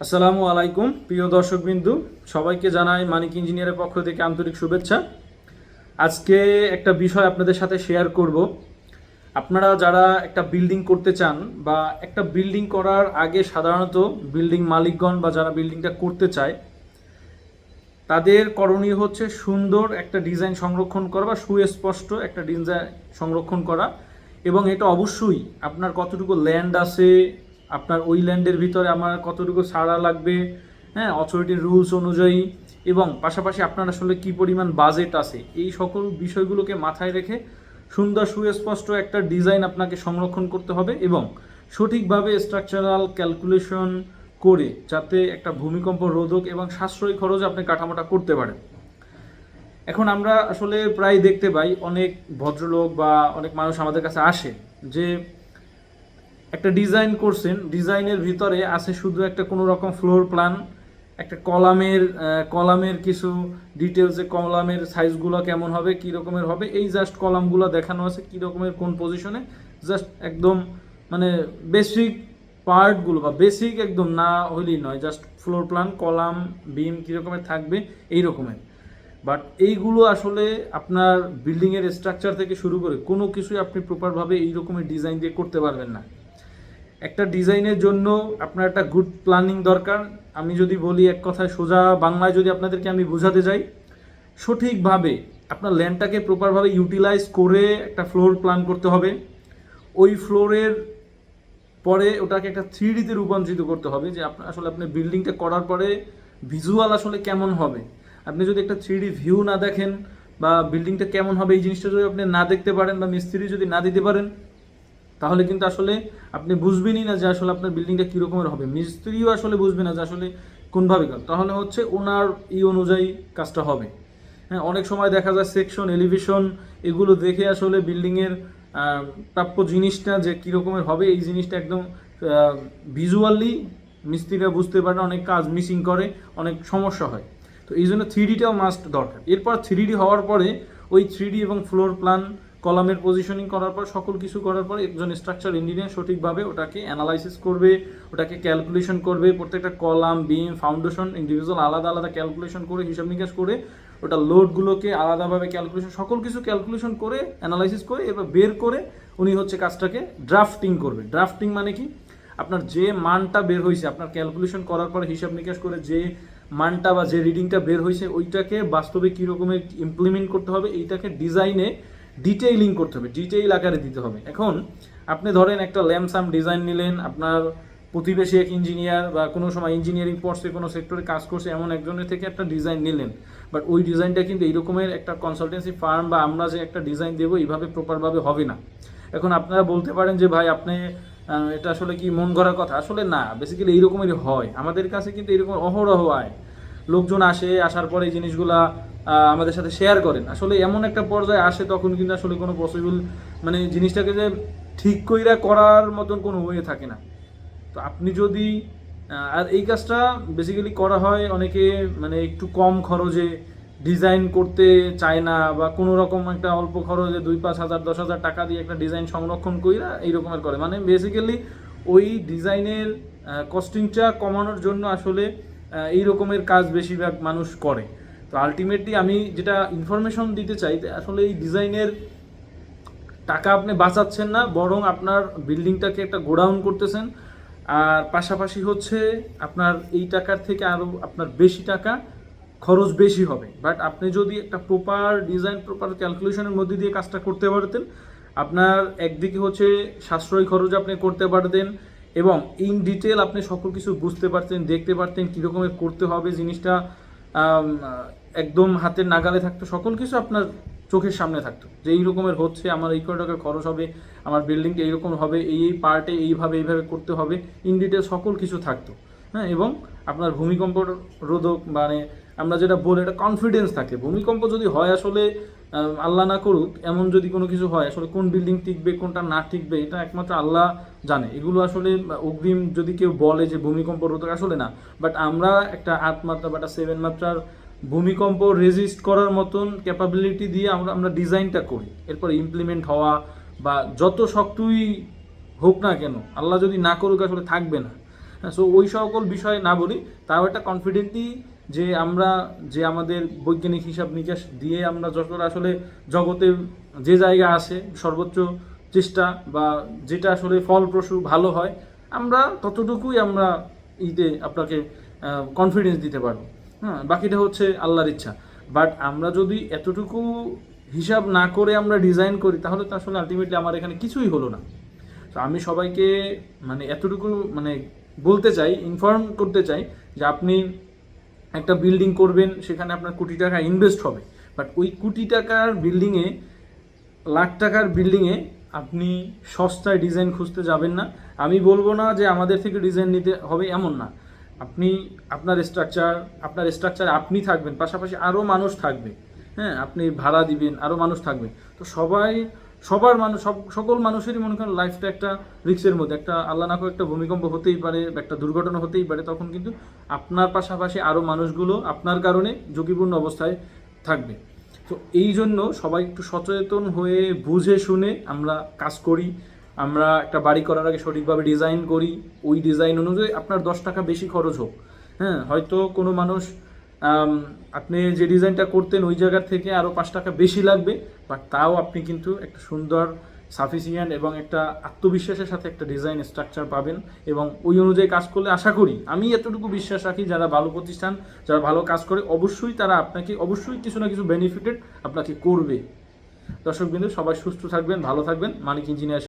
আসসালামু আলাইকুম প্রিয় দর্শকবৃন্দু, সবাইকে জানাই মানিক ইঞ্জিনিয়ারের পক্ষ থেকে আন্তরিক শুভেচ্ছা। আজকে একটা বিষয় আপনাদের সাথে শেয়ার করব। আপনারা যারা একটা বিল্ডিং করতে চান বা একটা বিল্ডিং করার আগে সাধারণত বিল্ডিং মালিকগণ বা যারা বিল্ডিংটা করতে চায় তাদের করণীয় হচ্ছে সুন্দর একটা ডিজাইন সংরক্ষণ করা বা সুস্পষ্ট একটা ডিজাইন সংরক্ষণ করা। এবং এটা অবশ্যই আপনার কতটুকু ল্যান্ড আছে, আপনার ওই ল্যান্ডের ভিতরে আমার কতটুকু ছাড়া লাগবে, হ্যাঁ, অথরিটির রুলস অনুযায়ী, এবং পাশাপাশি আপনার আসলে কি পরিমাণ বাজেট আছে, এই সকল বিষয়গুলোকে মাথায় রেখে সুন্দর সুস্পষ্ট একটা ডিজাইন আপনাকে সংরক্ষণ করতে হবে এবং সঠিকভাবে স্ট্রাকচারাল ক্যালকুলেশন করে যাতে একটা ভূমিকম্প রোধক এবং সাশ্রয়ী খরচ আপনি কাঠামোটা করতে পারেন। এখন আমরা আসলে প্রায় দেখতে পাই অনেক ভদ্রলোক বা অনেক মানুষ আমাদের কাছে আসে যে একটা ডিজাইন করছেন, ডিজাইনের ভিতরে আছে শুধু একটা কোনো রকম ফ্লোর প্ল্যান, একটা কলামের কিছু ডিটেলসে কলামের সাইজগুলো কেমন হবে, কী রকমের হবে, এই জাস্ট কলামগুলো দেখানো আছে কী রকমের কোন পজিশনে, জাস্ট একদম মানে বেসিক পার্টগুলো বা বেসিক একদম না হইলেই নয়, just floor plan column beam কী রকমের থাকবে এই রকমের। বাট এইগুলো আসলে আপনার বিল্ডিংয়ের স্ট্রাকচার থেকে শুরু করে কোনো কিছুই আপনি প্রপারভাবে এই রকমের ডিজাইন দিয়ে করতে পারবেন না। একটা ডিজাইনের জন্য আপনার একটা গুড প্ল্যানিং দরকার। আমি যদি বলি এক কথায় সোজা বাংলায় যদি আপনাদেরকে আমি বোঝাতে যাই, সঠিকভাবে আপনার ল্যান্ডটাকে প্রপারভাবে ইউটিলাইজ করে একটা ফ্লোর প্ল্যান করতে হবে। ওই ফ্লোরের পরে ওটাকে একটা 3D-তে রূপান্তরিত করতে হবে যে আসলে আপনি বিল্ডিংটা করার পরে ভিজুয়াল আসলে কেমন হবে। আপনি যদি একটা 3D ভিউ না দেখেন বা বিল্ডিংটা কেমন হবে এই জিনিসটা যদি আপনি না দেখতে পারেন বা মিস্ত্রি যদি না দিতে পারেন, তাহলে কিন্তু আসলে আপনি বুঝবেনই না যে আসলে আপনার বিল্ডিংটা কী রকমের হবে। মিস্ত্রিও আসলে বুঝবে না যে আসলে কোনভাবে কাজ, তাহলে হচ্ছে ওনার অনুযায়ী কাজটা হবে। হ্যাঁ, অনেক সময় দেখা যায় সেকশন এলিভেশন এগুলো দেখে আসলে বিল্ডিংয়ের প্রাপ্য জিনিসটা যে কী রকমের হবে এই জিনিসটা একদম ভিজুয়ালি মিস্ত্রিরা বুঝতে পারে না, অনেক কাজ মিসিং করে, অনেক সমস্যা হয়। তো এই জন্য 3D-টাও মাস্ট দরকার। এরপর 3D হওয়ার পরে ওই 3D এবং ফ্লোর প্ল্যান কলামের পজিশনিং করার পর সকল কিছু করার পর একজন স্ট্রাকচার ইঞ্জিনিয়ার সঠিকভাবে ওটাকে অ্যানালাইসিস করবে, ওটাকে ক্যালকুলেশন করবে, প্রত্যেকটা কলাম বিম ফাউন্ডেশন ইন্ডিভিজুয়াল আলাদা আলাদা ক্যালকুলেশন করে হিসাব নিকাশ করে ওটা লোডগুলোকে আলাদাভাবে ক্যালকুলেশন সকল কিছু ক্যালকুলেশন করে অ্যানালাইসিস করে এবার বের করে উনি হচ্ছে কাজটাকে ড্রাফটিং করবে। ড্রাফটিং মানে কি, আপনার যে মানটা বের হয়েছে আপনার ক্যালকুলেশন করার পর হিসাব নিকাশ করে যে মানটা বা যে রিডিংটা বের হয়েছে ওইটাকে বাস্তবে কী রকমের ইমপ্লিমেন্ট করতে হবে, এইটাকে ডিজাইনে ডিটেইলিং করতে হবে, ডিটেইল আকারে দিতে হবে। এখন আপনি ধরেন একটা ল্যামসাম ডিজাইন নিলেন, আপনার প্রতিবেশী এক ইঞ্জিনিয়ার বা কোনো সময় ইঞ্জিনিয়ারিং পড়ছে কোনো সেক্টরে কাজ করছে এমন একজনের থেকে একটা ডিজাইন নিলেন, বাট ওই ডিজাইনটা কিন্তু এইরকমের একটা কনসালটেন্সি ফার্ম বা আমরা যে একটা ডিজাইন দেবো এইভাবে প্রপারভাবে হবে না। এখন আপনারা বলতে পারেন যে ভাই আপনি এটা আসলে কি মন গড়ার কথা, আসলে না, বেসিক্যালি এইরকমেরই হয়। আমাদের কাছে কিন্তু এরকম অহরহ আয় লোকজন আসে, আসার পরে এই জিনিসগুলা আমাদের সাথে শেয়ার করেন। আসলে এমন একটা পর্যায়ে আসে তখন কিন্তু আসলে কোনো পসিবল মানে জিনিসটাকে যে ঠিক কইরা করার মতন কোনো ওয়ে থাকে না। তো আপনি যদি আর এই কাজটা বেসিক্যালি করা হয় অনেকে মানে একটু কম খরচে ডিজাইন করতে চায় না বা কোনো রকম একটা অল্প খরচে 2-5 হাজার 10,000 টাকা দিয়ে একটা ডিজাইন সংরক্ষণ কইরা এই রকমের করে, মানে বেসিক্যালি ওই ডিজাইনের কস্টিংটা কমানোর জন্য আসলে এই রকমের কাজ বেশিরভাগ মানুষ করে। তো আলটিমেটলি আমি যেটা ইনফরমেশন দিতে চাই আসলে এই ডিজাইনের টাকা আপনি বাঁচাচ্ছেন না, বরং আপনার বিল্ডিংটাকে একটা গোডাউন করতেছেন। আর পাশাপাশি হচ্ছে আপনার এই টাকার থেকে আরও আপনার বেশি টাকা খরচ বেশি হবে। বাট আপনি যদি একটা প্রপার ডিজাইন প্রপার ক্যালকুলেশনের মধ্যে দিয়ে কাজটা করতে পারতেন, আপনার একদিকে হচ্ছে সাশ্রয়ী খরচ আপনি করতে পারতেন এবং ইন ডিটেল আপনি সকল কিছু বুঝতে পারতেন, দেখতে পারতেন কীরকমের করতে হবে জিনিসটা, একদম হাতের নাগালে থাকতো, সকল কিছু আপনার চোখের সামনে থাকতো যে এই রকমের হচ্ছে, আমার এই কয় টাকা খরচ হবে, আমার বিল্ডিংটা এইরকম হবে, এই পার্টে এইভাবে করতে হবে, ইন ডিটেল সকল কিছু থাকতো। হ্যাঁ, এবং আপনার ভূমিকম্প রোধক মানে আমরা যেটা বলি এটা কনফিডেন্স থাকে। ভূমিকম্প যদি হয় আসলে আল্লাহ না করুক এমন যদি কোনো কিছু হয়, আসলে কোন বিল্ডিং টিকবে কোনটা না টিকবে এটা একমাত্র আল্লাহ জানে। এগুলো আসলে অগ্রিম যদি কেউ বলে যে ভূমিকম্প রোধক, আসলে না। বাট আমরা একটা 8 মাত্রা বা একটা 7 মাত্রার ভূমিকম্প রেজিস্ট করার মতন ক্যাপাবিলিটি দিয়ে আমরা ডিজাইনটা করি। এরপর ইমপ্লিমেন্ট হওয়া বা যত শক্তই হোক না কেন আল্লাহ যদি না করুক আসলে থাকবে না। হ্যাঁ, সো ওই সকল বিষয় না বলি, তাও একটা কনফিডেন্টলি যে আমরা যে আমাদের বৈজ্ঞানিক হিসাব নিকাশ দিয়ে আমরা যতটা আসলে জগতে যে জায়গা আছে সর্বোচ্চ চেষ্টা বা যেটা আসলে ফলপ্রসূ ভালো হয়, আমরা ততটুকুই আমরা আপনাকে কনফিডেন্স দিতে পারবো। হ্যাঁ, বাকিটা হচ্ছে আল্লাহর ইচ্ছা। বাট আমরা যদি এতটুকু হিসাব না করে আমরা ডিজাইন করি, তাহলে তো আসলে আলটিমেটলি আমার এখানে কিছুই হলো না। তো আমি সবাইকে মানে এতটুকু মানে বলতে চাই, ইনফর্ম করতে চাই যে আপনি একটা বিল্ডিং করবেন, সেখানে আপনার কোটি টাকা ইনভেস্ট হবে, বাট ওই কোটি টাকার বিল্ডিংয়ে, লাখ টাকার বিল্ডিংয়ে আপনি সস্তায় ডিজাইন খুঁজতে যাবেন না। আমি বলবো না যে আমাদের থেকে ডিজাইন নিতে হবে, এমন না। আপনি আপনার স্ট্রাকচার আপনি থাকবেন, পাশাপাশি আরও মানুষ থাকবে। হ্যাঁ, আপনি ভাড়া দিবেন, আরও মানুষ থাকবে। তো সবার মানুষ, সকল মানুষেরই মনে করেন লাইফটা একটা রিস্কের মধ্যে। একটা আল্লাহ না করে একটা ভূমিকম্প হতেই পারে, বা একটা দুর্ঘটনা হতেই পারে, তখন কিন্তু আপনার পাশাপাশি আরও মানুষগুলো আপনার কারণে ঝুঁকিপূর্ণ অবস্থায় থাকবে। তো এই জন্য সবাই একটু সচেতন হয়ে বুঝে শুনে আমরা কাজ করি। আমরা একটা বাড়ি করার আগে সঠিকভাবে ডিজাইন করি, ওই ডিজাইন অনুযায়ী আপনার 10 টাকা বেশি খরচ হোক। হ্যাঁ, হয়তো কোনো মানুষ আপনি যে ডিজাইনটা করতেন ওই জায়গার থেকে আরও 5 টাকা বেশি লাগবে, বাট তাও আপনি কিন্তু একটা সুন্দর সাফিসিয়েন্ট এবং একটা আত্মবিশ্বাসের সাথে একটা ডিজাইন স্ট্রাকচার পাবেন। এবং ওই অনুযায়ী কাজ করলে আশা করি, আমি এতটুকু বিশ্বাস রাখি, যারা ভালো প্রতিষ্ঠান, যারা ভালো কাজ করে, অবশ্যই তারা আপনাকে অবশ্যই কিছু না কিছু বেনিফিটেড আপনাকে করবে। দর্শকবৃন্দ, সবাই সুস্থ থাকবেন, ভালো থাকবেন। মানিক ইঞ্জিনিয়ার